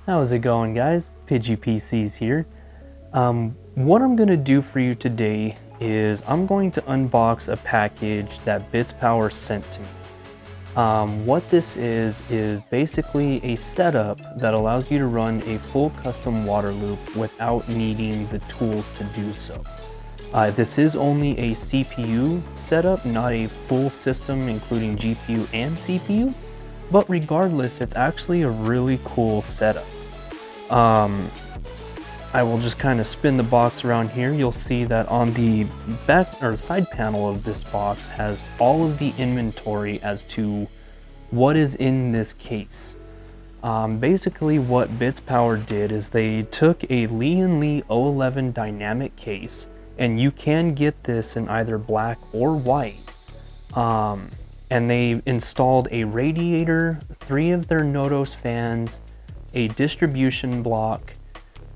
How's it going, guys? Pidgey PCs here. What I'm going to do for you today is I'm going to unbox a package that Bitspower sent to me. What this is basically a setup that allows you to run a full custom water loop without needing the tools to do so. This is only a CPU setup, not a full system including GPU and CPU, but regardless, it's actually a really cool setup. I will just kind of spin the box around here. You'll see that on the back or side panel of this box has all of the inventory as to what is in this case. Basically what Bitspower did is they took a Lee & Lee 011 dynamic case, and you can get this in either black or white. And they installed a radiator, 3 of their Nodos fans, a distribution block,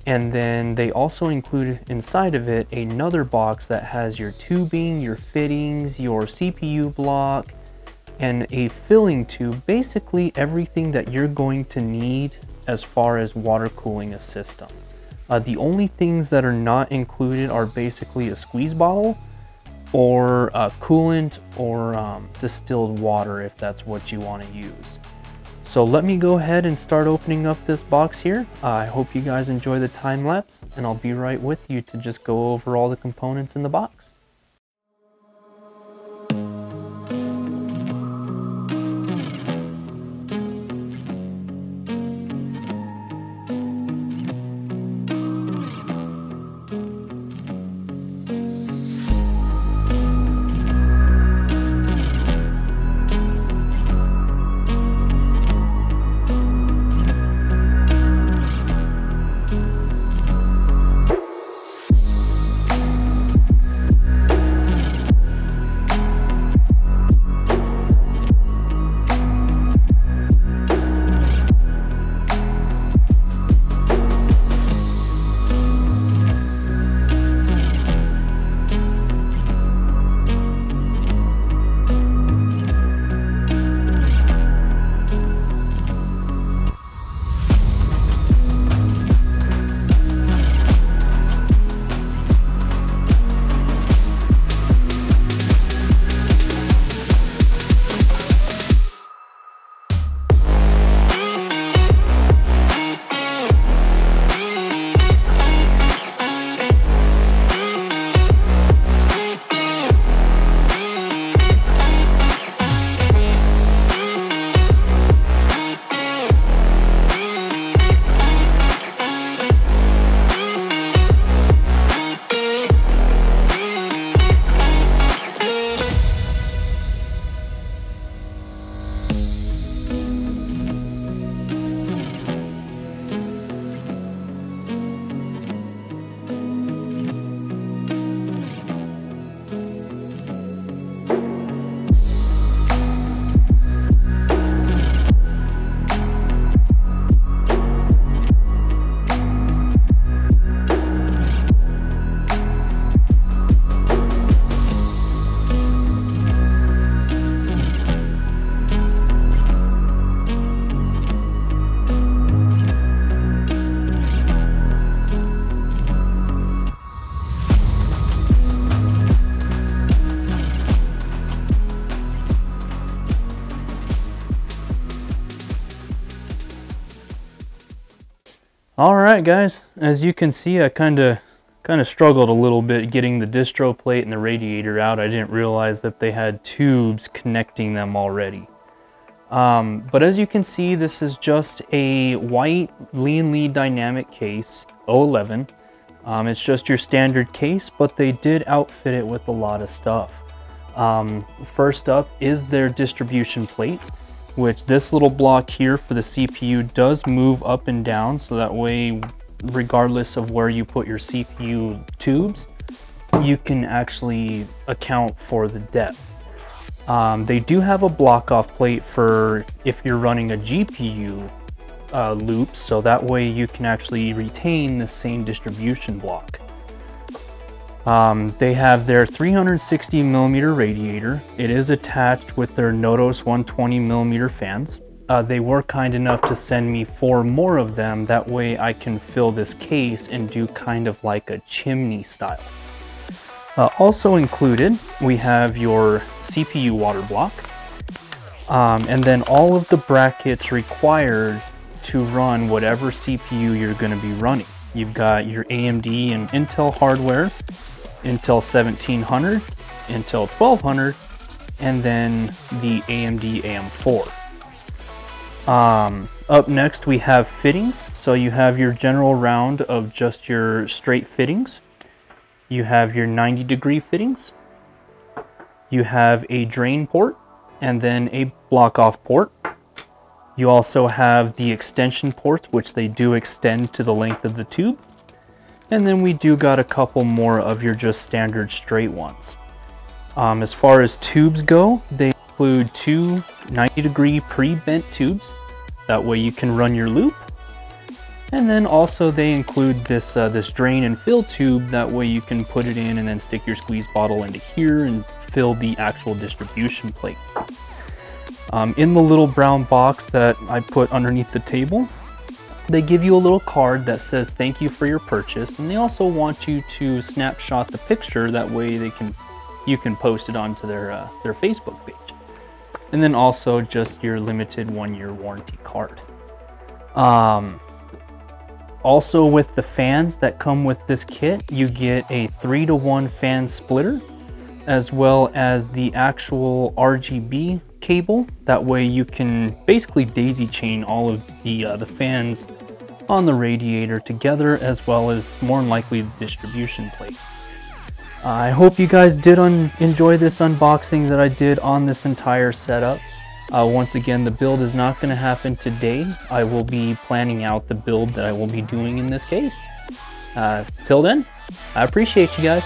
and then they also included inside of it another box that has your tubing, your fittings, your CPU block, and a filling tube. Basically everything that you're going to need as far as water cooling a system. The only things that are not included are basically a squeeze bottle or a coolant or distilled water if that's what you want to use. So let me go ahead and start opening up this box here. I hope you guys enjoy the time lapse, and I'll be right with you to just go over all the components in the box. Alright guys, as you can see, I kind of struggled a little bit getting the distro plate and the radiator out. I didn't realize that they had tubes connecting them already. But as you can see, this is just a white Lee & Lee dynamic case, 011. It's just your standard case, but they did outfit it with a lot of stuff. First up is their distribution plate, which this little block here for the CPU does move up and down, so that way regardless of where you put your CPU tubes, you can actually account for the depth. They do have a block off plate for if you're running a GPU loop, so that way you can actually retain the same distribution block. They have their 360mm radiator. It is attached with their Nodos 120mm fans. they were kind enough to send me 4 more of them. That way I can fill this case and do kind of like a chimney style. Also included, we have your CPU water block, and then all of the brackets required to run whatever CPU you're going to be running. You've got your AMD and Intel hardware, Intel 1700, Intel 1200, and then the AMD AM4. Up next we have fittings. So you have your general round of just your straight fittings. You have your 90-degree fittings. You have a drain port and then a block-off port. You also have the extension ports, which they do extend to the length of the tube. And then we do got a couple more of your just standard straight ones. As far as tubes go, they include 2 90-degree pre-bent tubes. That way you can run your loop. And then also they include this this drain and fill tube. That way you can put it in and then stick your squeeze bottle into here and fill the actual distribution plate. In the little brown box that I put underneath the table, they give you a little card that says thank you for your purchase, and they also want you to snapshot the picture. That way you can post it onto their Facebook page. And then also just your limited 1-year warranty card. Also with the fans that come with this kit, you get a 3-to-1 fan splitter, as well as the actual RGB cable. That way you can basically daisy chain all of the fans on the radiator together, as well as more than likely the distribution plate. I hope you guys did enjoy this unboxing that I did on this entire setup. Once again, the build is not going to happen today. I will be planning out the build that I will be doing in this case. Till then, I appreciate you guys.